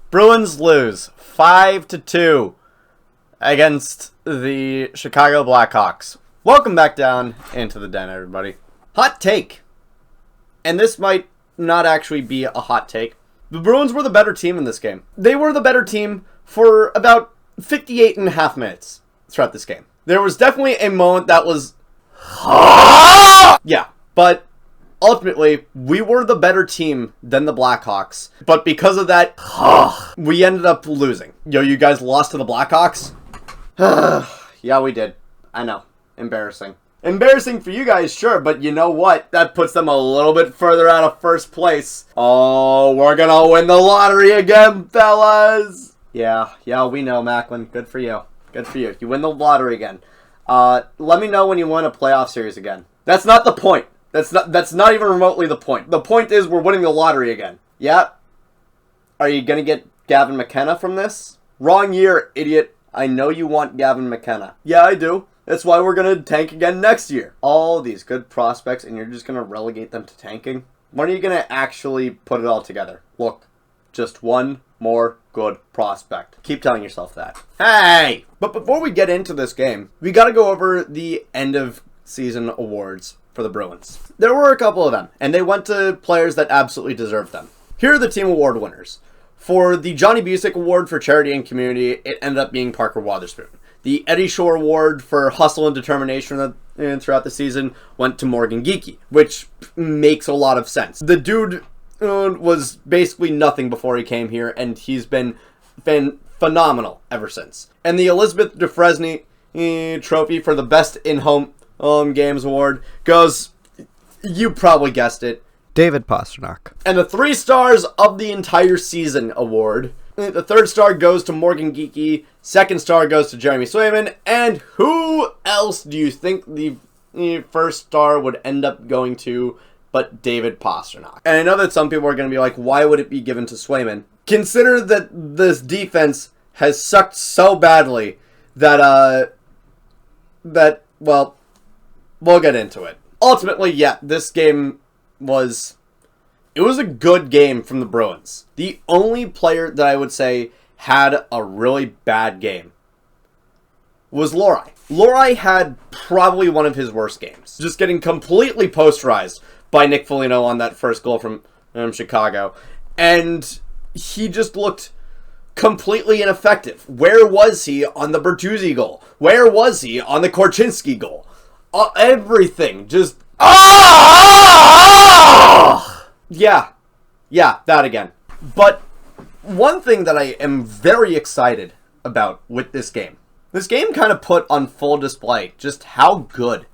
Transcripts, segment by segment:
Bruins lose 5-2 against the Chicago Blackhawks. Welcome back down into the den, everybody. Hot take. And this might not actually be a hot take. The Bruins were the better team in this game. They were the better team for about 58 and a half minutes throughout this game. There was definitely a moment that was... yeah, but ultimately, we were the better team than the Blackhawks. But because of that, we ended up losing. Yo, you guys lost to the Blackhawks? Yeah, we did. I know. Embarrassing. Embarrassing for you guys, sure, but you know what? That puts them a little bit further out of first place. Oh, we're gonna win the lottery again, fellas! Yeah, we know, Macklin. Good for you. Good for you. You win the lottery again. Let me know when you win a playoff series again. That's not the point. That's not even remotely the point. The point is we're winning the lottery again. Yeah? Are you gonna get Gavin McKenna from this? Wrong year, idiot. I know you want Gavin McKenna. Yeah, I do. That's why we're gonna tank again next year. All these good prospects, and you're just gonna relegate them to tanking? When are you gonna actually put it all together? Look, just one more good prospect. Keep telling yourself that. Hey! But before we get into this game, we gotta go over the end of season awards for the Bruins. There were a couple of them, and they went to players that absolutely deserved them. Here are the team award winners. For the Johnny Busick Award for Charity and Community, it ended up being Parker Wotherspoon. The Eddie Shore Award for Hustle and Determination throughout the season went to Morgan Geekie, which makes a lot of sense. The dude was basically nothing before he came here, and he's been phenomenal ever since. And the Elizabeth Dufresne Trophy for the Best In-Home Games Award goes, you probably guessed it, David Pastrnak. And the 3 stars of the entire season award, the 3rd star goes to Morgan Geekie, 2nd star goes to Jeremy Swayman, and who else do you think the 1st star would end up going to but David Pastrnak? And I know that some people are going to be like, why would it be given to Swayman? Consider that this defense has sucked so badly that, well, we'll get into it. Ultimately, yeah, this game was a good game from the Bruins. The only player that I would say had a really bad game was Lohrei. Lohrei had probably one of his worst games. Just getting completely posterized by Nick Foligno on that first goal from Chicago. And he just looked completely ineffective. Where was he on the Bertuzzi goal? Where was he on the Korchinski goal? Everything just... Yeah, that again. But one thing that I am very excited about with this game kind of put on full display just how good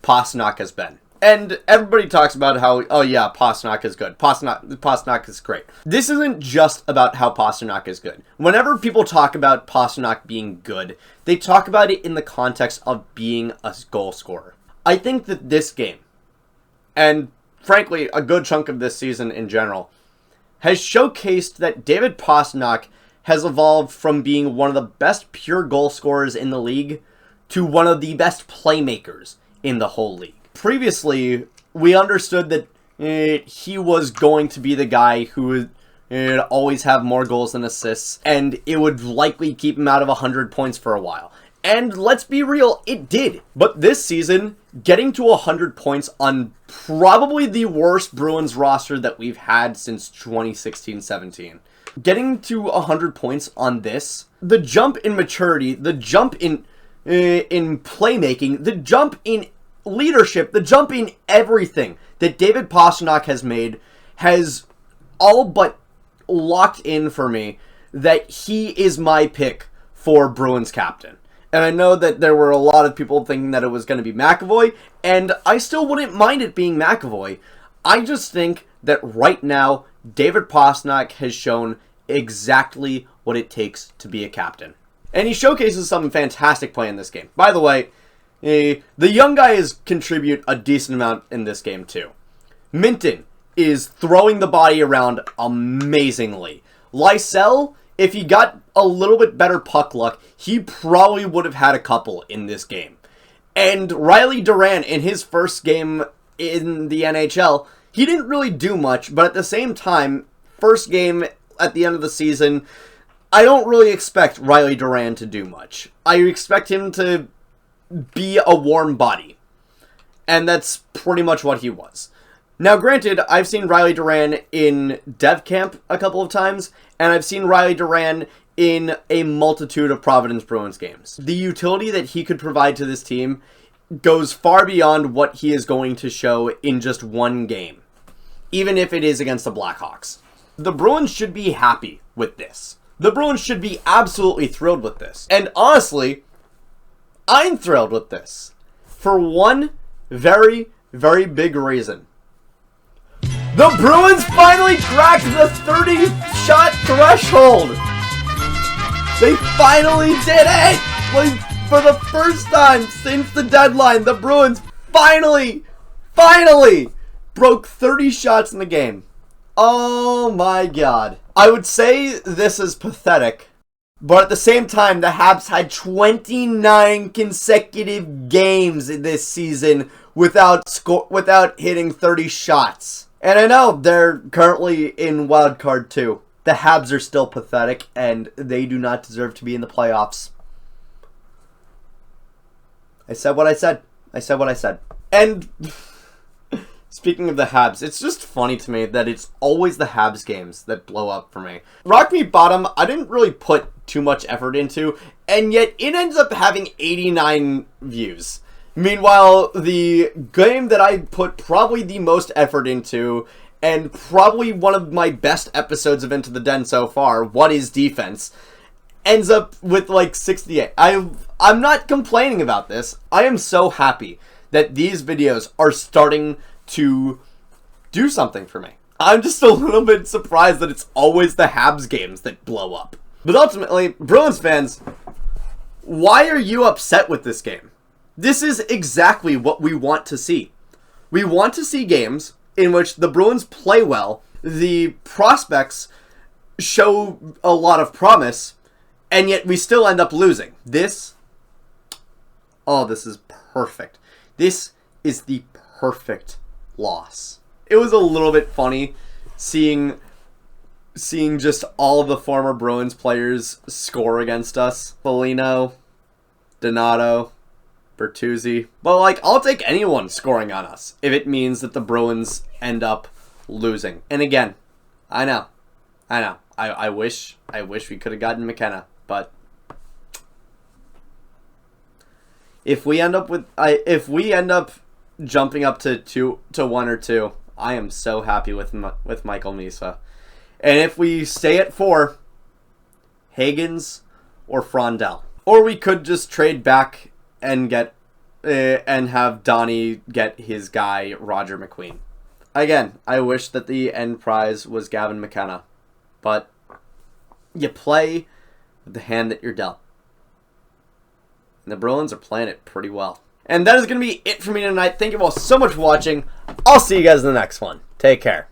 Pastrnak has been. And everybody talks about how, oh yeah, Pastrnak is good. Pastrnak is great. This isn't just about how Pastrnak is good. Whenever people talk about Pastrnak being good, they talk about it in the context of being a goal scorer. I think that this game, and frankly, a good chunk of this season in general, has showcased that David Pastrnak has evolved from being one of the best pure goal scorers in the league to one of the best playmakers in the whole league. Previously, we understood that he was going to be the guy who would always have more goals than assists, and it would likely keep him out of 100 points for a while. And let's be real, it did. But this season, getting to 100 points on probably the worst Bruins roster that we've had since 2016-17. Getting to 100 points on this, the jump in maturity, the jump in playmaking, the jump in leadership, the jump in everything that David Pastrnak has made has all but locked in for me that he is my pick for Bruins captain. And I know that there were a lot of people thinking that it was going to be McAvoy, and I still wouldn't mind it being McAvoy. I just think that right now, David Pastrnak has shown exactly what it takes to be a captain. And he showcases some fantastic play in this game. By the way, the young guys contribute a decent amount in this game too. Minton is throwing the body around amazingly. Lysell, if he got a little bit better puck luck, he probably would have had a couple in this game. And Riley Duran, in his first game in the NHL, he didn't really do much, but at the same time, first game, at the end of the season, I don't really expect Riley Duran to do much. I expect him to be a warm body. And that's pretty much what he was. Now, granted, I've seen Riley Duran in dev camp a couple of times, and I've seen Riley Duran in a multitude of Providence Bruins games. The utility that he could provide to this team goes far beyond what he is going to show in just one game, even if it is against the Blackhawks. The Bruins should be happy with this. The Bruins should be absolutely thrilled with this. And honestly, I'm thrilled with this. For one very, very big reason. The Bruins finally cracked the 30-shot threshold! They finally did it! Like, for the first time since the deadline, the Bruins finally broke 30 shots in the game. Oh my god. I would say this is pathetic, but at the same time, the Habs had 29 consecutive games this season without hitting 30 shots. And I know they're currently in Wild Card 2. The Habs are still pathetic, and they do not deserve to be in the playoffs. I said what I said. I said what I said. And speaking of the Habs, it's just funny to me that it's always the Habs games that blow up for me. Rock Me Bottom, I didn't really put too much effort into, and yet it ends up having 89 views. Meanwhile, the game that I put probably the most effort into, and probably one of my best episodes of Into the Den so far, What is Defense, ends up with like 68. I'm not complaining about this. I am so happy that these videos are starting to do something for me. I'm just a little bit surprised that it's always the Habs games that blow up. But ultimately, Bruins fans, why are you upset with this game? This is exactly what we want to see. We want to see games in which the Bruins play well, the prospects show a lot of promise, and yet we still end up losing. This is perfect. This is the perfect loss. It was a little bit funny seeing just all of the former Bruins players score against us. Foligno, Donato, Bertuzzi. Well, like, I'll take anyone scoring on us if it means that the Bruins end up losing. And again, I know. I wish we could have gotten McKenna, but if we end up jumping up to 1 or 2, I am so happy with Michael Misa. And if we stay at 4, Higgins or Frondell, or we could just trade back and get and have Donnie get his guy Roger McQueen. Again, I wish that the end prize was Gavin McKenna, but you play with the hand that you're dealt. And the Bruins are playing it pretty well. And that is going to be it for me tonight. Thank you all so much for watching. I'll see you guys in the next one. Take care.